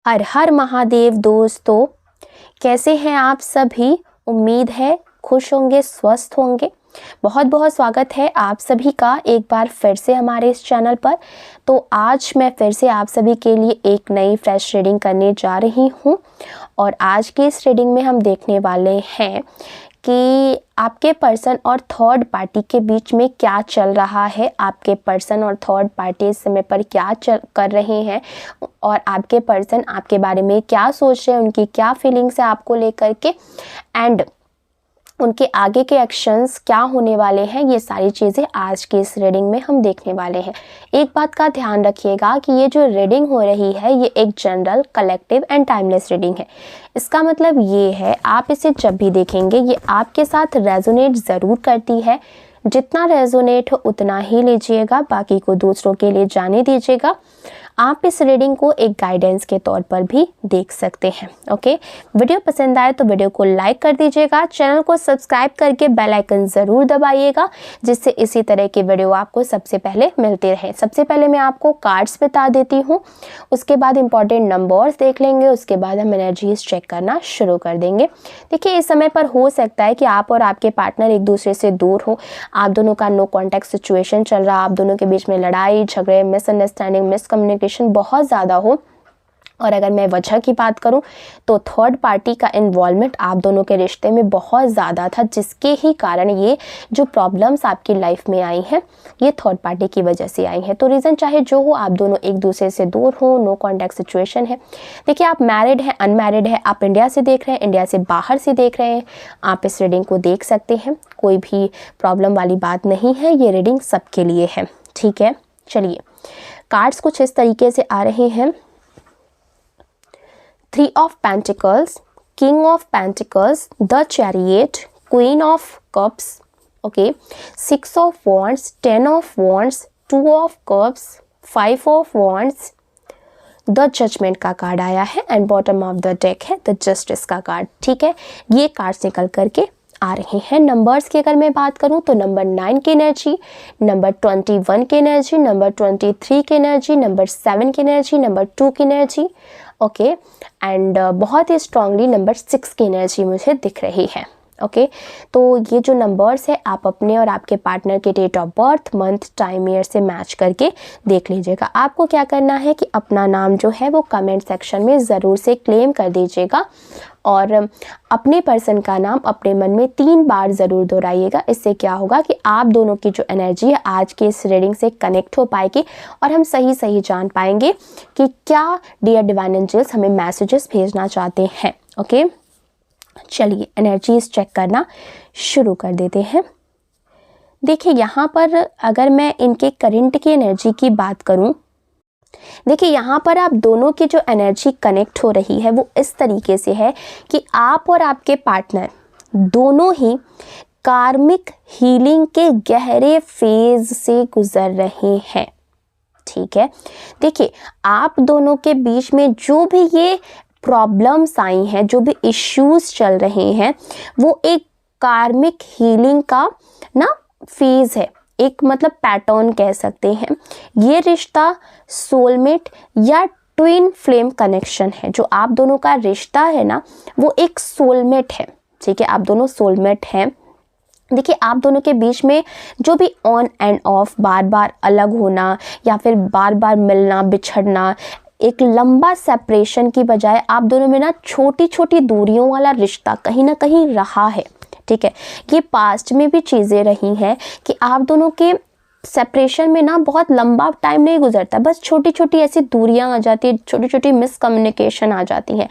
हर हर महादेव दोस्तों, कैसे हैं आप सभी। उम्मीद है खुश होंगे, स्वस्थ होंगे। बहुत बहुत स्वागत है आप सभी का एक बार फिर से हमारे इस चैनल पर। तो आज मैं फिर से आप सभी के लिए एक नई फ्रेश रीडिंग करने जा रही हूँ और आज की इस रीडिंग में हम देखने वाले हैं कि आपके पर्सन और थर्ड पार्टी के बीच में क्या चल रहा है, आपके पर्सन और थर्ड पार्टी इस समय पर क्या कर रहे हैं और आपके पर्सन आपके बारे में क्या सोच रहे हैं, उनकी क्या फीलिंग्स है आपको लेकर के, एंड उनके आगे के एक्शंस क्या होने वाले हैं। ये सारी चीज़ें आज की इस रीडिंग में हम देखने वाले हैं। एक बात का ध्यान रखिएगा कि ये जो रीडिंग हो रही है ये एक general, collective and timeless reading है। इसका मतलब ये है आप इसे जब भी देखेंगे ये आपके साथ रेजोनेट ज़रूर करती है। जितना रेजोनेट हो उतना ही लीजिएगा, बाकी को दूसरों के लिए जाने दीजिएगा। आप इस रीडिंग को एक गाइडेंस के तौर पर भी देख सकते हैं। ओके, वीडियो पसंद आए तो वीडियो को लाइक कर दीजिएगा, चैनल को सब्सक्राइब करके बेल आइकन ज़रूर दबाइएगा जिससे इसी तरह के वीडियो आपको सबसे पहले मिलते रहे। सबसे पहले मैं आपको कार्ड्स बता देती हूँ, उसके बाद इंपॉर्टेंट नंबर्स देख लेंगे, उसके बाद हम एनर्जीज चेक करना शुरू कर देंगे। देखिए, इस समय पर हो सकता है कि आप और आपके पार्टनर एक दूसरे से दूर हो, आप दोनों का नो कॉन्टैक्ट सिचुएशन चल रहा, आप दोनों के बीच में लड़ाई झगड़े, मिसअंडरस्टैंडिंग, मिसकम्युनिकेशन बहुत ज़्यादा हो। और अगर मैं वजह की बात करूं तो थर्ड पार्टी का इन्वॉल्वमेंट आप दोनों के रिश्ते में बहुत ज़्यादा था, जिसके ही कारण ये जो प्रॉब्लम्स आपकी लाइफ में आई हैं ये थर्ड पार्टी की वजह से आई हैं। तो रीज़न चाहे जो हो, आप दोनों एक दूसरे से दूर हो, नो कॉन्टैक्ट सिचुएशन है। देखिए, आप मैरिड हैं, अनमैरिड है, आप इंडिया से देख रहे हैं, इंडिया से बाहर से देख रहे हैं, आप इस रीडिंग को देख सकते हैं। कोई भी प्रॉब्लम वाली बात नहीं है, ये रीडिंग सबके लिए है। ठीक है, चलिए कार्ड्स कुछ इस तरीके से आ रहे हैं। 3 of Pentacles, King of Pentacles, the Chariot, Queen of Cups, okay, 6 of Wands, 10 of Wands, 2 of Cups, 5 of Wands, the judgment का कार्ड आया है and bottom of the deck है द जस्टिस का कार्ड। ठीक है, ये कार्ड्स निकल करके आ रहे हैं। नंबर्स की अगर मैं बात करूं तो नंबर 9 की एनर्जी, नंबर 21 की एनर्जी, नंबर 23 की एनर्जी, नंबर 7 की एनर्जी, नंबर 2 की एनर्जी, ओके, एंड बहुत ही स्ट्रांगली नंबर 6 की एनर्जी मुझे दिख रही है। ओके, तो ये जो नंबर्स है आप अपने और आपके पार्टनर के date of birth, month, time, year से मैच करके देख लीजिएगा। आपको क्या करना है कि अपना नाम जो है वो कमेंट सेक्शन में ज़रूर से क्लेम कर दीजिएगा और अपने पर्सन का नाम अपने मन में 3 बार ज़रूर दोहराइएगा। इससे क्या होगा कि आप दोनों की जो एनर्जी है आज की इस रीडिंग से कनेक्ट हो पाएगी और हम सही सही जान पाएंगे कि क्या डियर डिवाइन एंजल्स हमें मैसेजेस भेजना चाहते हैं। ओके, चलिए एनर्जीज चेक करना शुरू कर देते हैं। देखिए, यहाँ पर अगर मैं इनके करंट की एनर्जी की बात करूँ, देखिए यहाँ पर आप दोनों की जो एनर्जी कनेक्ट हो रही है वो इस तरीके से है कि आप और आपके पार्टनर दोनों ही कार्मिक हीलिंग के गहरे फेज से गुजर रहे हैं। ठीक है, देखिए आप दोनों के बीच में जो भी ये प्रॉब्लम्स आई हैं, जो भी इश्यूज चल रहे हैं, वो एक कार्मिक हीलिंग का ना फेज है, एक मतलब पैटर्न कह सकते हैं। ये रिश्ता सोलमेट या ट्विन फ्लेम कनेक्शन है। जो आप दोनों का रिश्ता है ना वो एक सोलमेट है। ठीक है, आप दोनों सोलमेट हैं। देखिए, आप दोनों के बीच में जो भी ऑन एंड ऑफ बार बार अलग होना या फिर बार बार मिलना बिछड़ना, एक लंबा सेपरेशन की बजाय आप दोनों में ना छोटी छोटी दूरियों वाला रिश्ता कहीं ना कहीं रहा है। ठीक है, ये पास्ट में भी चीज़ें रही हैं कि आप दोनों के सेपरेशन में ना बहुत लंबा टाइम नहीं गुजरता, बस छोटी छोटी ऐसी दूरियां आ जाती है, छोटी छोटी मिसकम्युनिकेशन आ जाती है,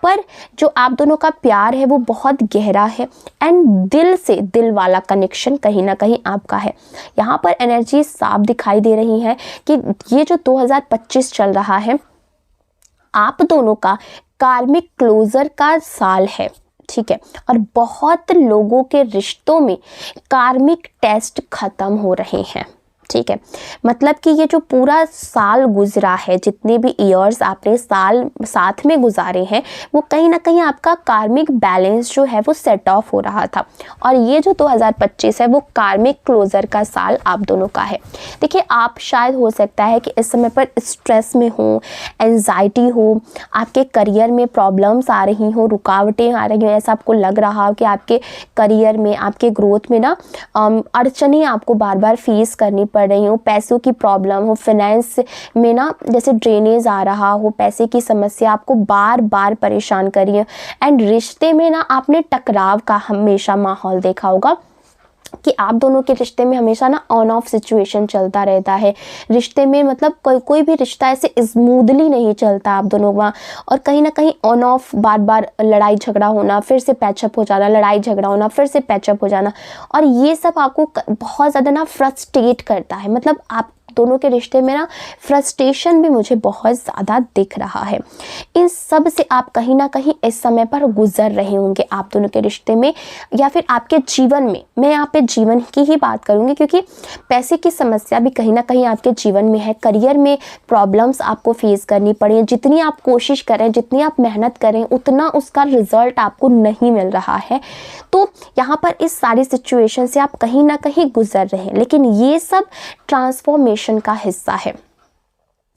पर जो आप दोनों का प्यार है वो बहुत गहरा है एंड दिल से दिल वाला कनेक्शन कहीं ना कहीं आपका है। यहाँ पर एनर्जी साफ दिखाई दे रही है कि ये जो 2025 चल रहा है आप दोनों का कार्मिक क्लोजर का साल है। ठीक है, और बहुत लोगों के रिश्तों में कार्मिक टेस्ट खत्म हो रहे हैं। ठीक है, मतलब कि ये जो पूरा साल गुजरा है, जितने भी ईयर्स आपने साल साथ में गुजारे हैं, वो कहीं ना कहीं आपका कार्मिक बैलेंस जो है वो सेट ऑफ हो रहा था। और ये जो 2025 है वो कार्मिक क्लोजर का साल आप दोनों का है। देखिए, आप शायद हो सकता है कि इस समय पर स्ट्रेस में हो, एंजाइटी हो, आपके करियर में प्रॉब्लम्स आ रही हो, रुकावटें आ रही हो, ऐसा आपको लग रहा हो कि आपके करियर में, आपके ग्रोथ में ना अड़चनें आपको बार बार फेस करनी पड़ रही हो, पैसों की प्रॉब्लम हो, फाइनेंस में ना जैसे ड्रेनेज आ रहा हो, पैसे की समस्या आपको बार बार परेशान कर रही है। एंड रिश्ते में ना आपने टकराव का हमेशा माहौल देखा होगा कि आप दोनों के रिश्ते में हमेशा ना ऑन ऑफ सिचुएशन चलता रहता है। रिश्ते में मतलब कोई भी रिश्ता ऐसे स्मूथली नहीं चलता आप दोनों का, और कहीं ना कहीं ऑन ऑफ बार बार लड़ाई झगड़ा होना, फिर से पैचअप हो जाना, लड़ाई झगड़ा होना, फिर से पैचअप हो जाना, और ये सब आपको बहुत ज़्यादा ना फ्रस्ट्रेट करता है। मतलब आप दोनों के रिश्ते में ना फ्रस्ट्रेशन भी मुझे बहुत ज़्यादा दिख रहा है। इन सब से आप कहीं ना कहीं इस समय पर गुजर रहे होंगे आप दोनों के रिश्ते में, या फिर आपके जीवन में। मैं यहाँ पे जीवन की ही बात करूँगी, क्योंकि पैसे की समस्या भी कहीं ना कहीं आपके जीवन में है। करियर में प्रॉब्लम्स आपको फेस करनी पड़ी, जितनी आप कोशिश करें, जितनी आप मेहनत करें, उतना उसका रिजल्ट आपको नहीं मिल रहा है। तो यहाँ पर इस सारी सिचुएशन से आप कहीं ना कहीं गुजर रहे हैं, लेकिन ये सब ट्रांसफॉर्मेशन का हिस्सा है।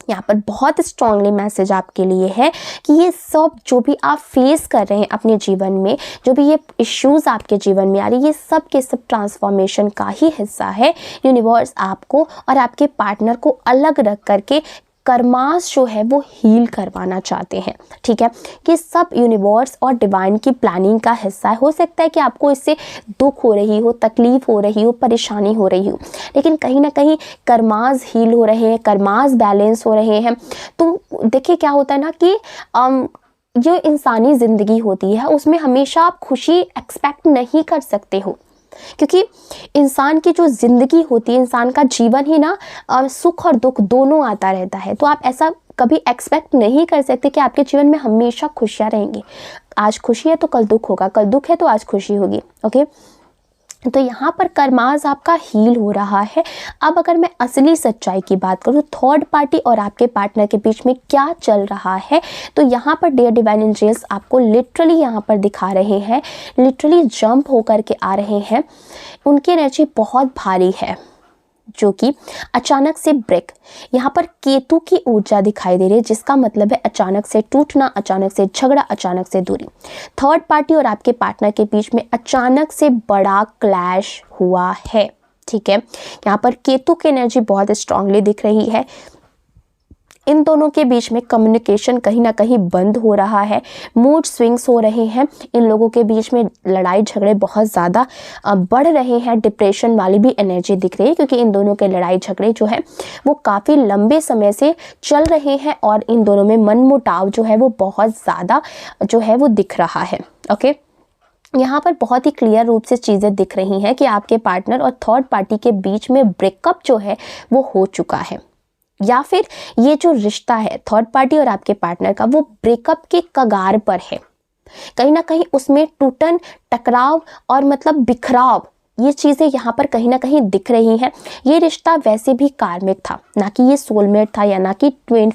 यहाँ पर बहुत स्ट्रांगली मैसेज आपके लिए है कि ये सब जो भी आप फेस कर रहे हैं अपने जीवन में, जो भी ये इश्यूज आपके जीवन में आ रही है, ये सब के सब ट्रांसफॉर्मेशन का ही हिस्सा है। यूनिवर्स आपको और आपके पार्टनर को अलग रख करके कर्मास जो है वो हील करवाना चाहते हैं। ठीक है, कि सब यूनिवर्स और डिवाइन की प्लानिंग का हिस्सा है। हो सकता है कि आपको इससे दुख हो रही हो, तकलीफ हो रही हो, परेशानी हो रही हो, लेकिन कहीं ना कहीं कर्मास हील हो रहे हैं, कर्मास बैलेंस हो रहे हैं। तो देखिए क्या होता है ना कि जो इंसानी ज़िंदगी होती है उसमें हमेशा आप खुशी एक्सपेक्ट नहीं कर सकते हो, क्योंकि इंसान की जो ज़िंदगी होती है, इंसान का जीवन ही ना सुख और दुख दोनों आता रहता है। तो आप ऐसा कभी एक्सपेक्ट नहीं कर सकते कि आपके जीवन में हमेशा खुशियाँ रहेंगी। आज खुशी है तो कल दुख होगा, कल दुख है तो आज खुशी होगी। ओके, तो यहाँ पर कर्मास आपका हील हो रहा है। अब अगर मैं असली सच्चाई की बात करूँ, थर्ड पार्टी और आपके पार्टनर के बीच में क्या चल रहा है, तो यहाँ पर डियर डिवाइन एंजल्स आपको लिटरली यहाँ पर दिखा रहे हैं, लिटरली जंप होकर के आ रहे हैं। उनकी एनर्जी बहुत भारी है, जो कि अचानक से ब्रेक, यहाँ पर केतु की ऊर्जा दिखाई दे रही है, जिसका मतलब है अचानक से टूटना, अचानक से झगड़ा, अचानक से दूरी। थर्ड पार्टी और आपके पार्टनर के बीच में अचानक से बड़ा क्लैश हुआ है। ठीक है, यहाँ पर केतु की एनर्जी बहुत स्ट्रांगली दिख रही है। इन दोनों के बीच में कम्युनिकेशन कहीं ना कहीं बंद हो रहा है, मूड स्विंग्स हो रहे हैं, इन लोगों के बीच में लड़ाई झगड़े बहुत ज़्यादा बढ़ रहे हैं। डिप्रेशन वाली भी एनर्जी दिख रही है, क्योंकि इन दोनों के लड़ाई झगड़े जो है वो काफ़ी लंबे समय से चल रहे हैं, और इन दोनों में मनमुटाव जो है वो बहुत ज़्यादा जो है वो दिख रहा है। ओके, यहाँ पर बहुत ही क्लियर रूप से चीज़ें दिख रही हैं कि आपके पार्टनर और थर्ड पार्टी के बीच में ब्रेकअप जो है वो हो चुका है, या फिर ये जो रिश्ता है थर्ड पार्टी और आपके पार्टनर का, वो ब्रेकअप के कगार पर है। कहीं ना कहीं उसमें टूटन, टकराव और मतलब बिखराव, ये चीज़ें यहाँ पर कहीं ना कहीं दिख रही हैं। ये रिश्ता वैसे भी कार्मिक था, ना कि ये सोलमेट था या ना कि ट्विन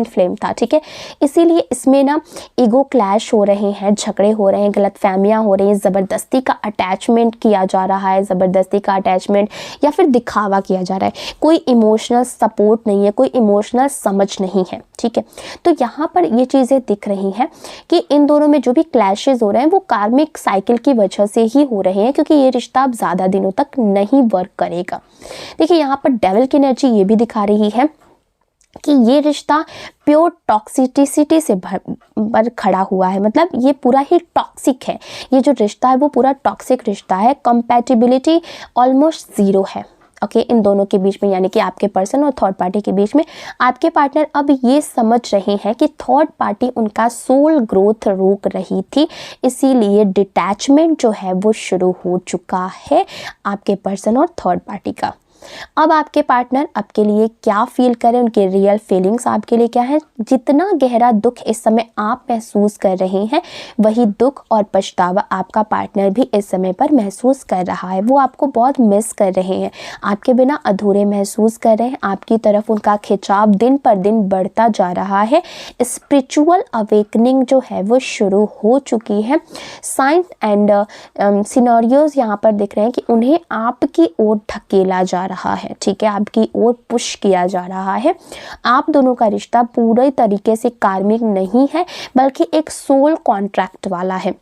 फ्लेम था। ठीक है, इसीलिए इसमें ना ईगो क्लैश हो रहे हैं, झगड़े हो रहे हैं, गलतफहमियां हो रही हैं, ज़बरदस्ती का अटैचमेंट किया जा रहा है, ज़बरदस्ती का अटैचमेंट या फिर दिखावा किया जा रहा है। कोई इमोशनल सपोर्ट नहीं है, कोई इमोशनल समझ नहीं है। ठीक है, तो यहाँ पर ये चीज़ें दिख रही हैं कि इन दोनों में जो भी क्लैशेज हो रहे हैं वो कार्मिक साइकिल की वजह से ही हो रहे हैं, क्योंकि ये रिश्ता अब ज़्यादा दिनों तक नहीं वर्क करेगा। देखिए, यहाँ पर डेविल की एनर्जी ये भी दिखा रही है कि ये रिश्ता प्योर टॉक्सिसिटी से भर खड़ा हुआ है। मतलब ये पूरा ही टॉक्सिक है, ये जो रिश्ता है वो पूरा टॉक्सिक रिश्ता है। कंपैटिबिलिटी ऑलमोस्ट ज़ीरो है। ओके, इन दोनों के बीच में, यानी कि आपके पर्सन और थर्ड पार्टी के बीच में। आपके पार्टनर अब ये समझ रहे हैं कि थर्ड पार्टी उनका सोल ग्रोथ रोक रही थी, इसीलिए डिटैचमेंट जो है वो शुरू हो चुका है आपके पर्सन और थर्ड पार्टी का। अब आपके पार्टनर आपके लिए क्या फील करें, उनके रियल फीलिंग्स आपके लिए क्या है। जितना गहरा दुख इस समय आप महसूस कर रहे हैं, वही दुख और पछतावा आपका पार्टनर भी इस समय पर महसूस कर रहा है। वो आपको बहुत मिस कर रहे हैं, आपके बिना अधूरे महसूस कर रहे हैं। आपकी तरफ उनका खिंचाव दिन पर दिन बढ़ता जा रहा है। स्पिरिचुअल अवेकनिंग जो है वो शुरू हो चुकी है। साइंस एंड सिनेरियोज यहाँ पर दिख रहे हैं कि उन्हें आपकी ओर धकेला जा रहा है, ठीक है, आपकी ओर पुश किया जा रहा है। आप दोनों का रिश्ता पूरे तरीके से कार्मिक नहीं है, बल्कि एक सोल कॉन्ट्रैक्ट वाला है।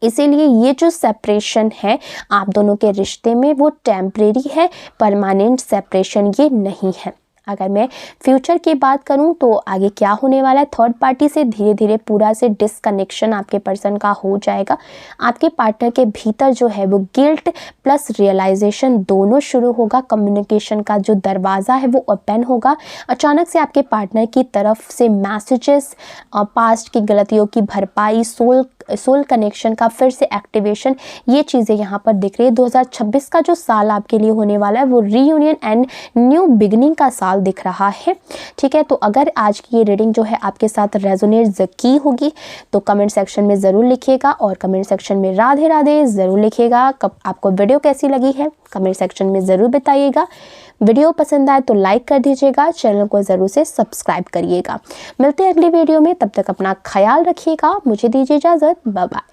इसीलिए ये जो सेपरेशन है आप दोनों के रिश्ते में, वो टेम्परेरी है, परमानेंट सेपरेशन ये नहीं है। अगर मैं फ्यूचर की बात करूं तो आगे क्या होने वाला है, थर्ड पार्टी से धीरे धीरे पूरा से डिसकनेक्शन आपके पर्सन का हो जाएगा। आपके पार्टनर के भीतर जो है वो गिल्ट प्लस रियलाइजेशन दोनों शुरू होगा। कम्युनिकेशन का जो दरवाज़ा है वो ओपन होगा। अचानक से आपके पार्टनर की तरफ से मैसेजेस, पास्ट की गलतियों की भरपाई, सोल कनेक्शन का फिर से एक्टिवेशन, ये चीज़ें यहाँ पर दिख रही है। 2026 का जो साल आपके लिए होने वाला है वो रीयूनियन एंड न्यू बिगनिंग का साल दिख रहा है, ठीक है। तो अगर आज की ये रीडिंग जो है आपके साथ रेजोनेट की होगी तो कमेंट सेक्शन में ज़रूर लिखिएगा, और कमेंट सेक्शन में राधे राधे ज़रूर लिखिएगा। कब आपको वीडियो कैसी लगी है कमेंट सेक्शन में ज़रूर बताइएगा। वीडियो पसंद आए तो लाइक कर दीजिएगा, चैनल को ज़रूर से सब्सक्राइब करिएगा। मिलते हैं अगली वीडियो में, तब तक अपना ख्याल रखिएगा। मुझे दीजिए इजाज़त, बाय बाय।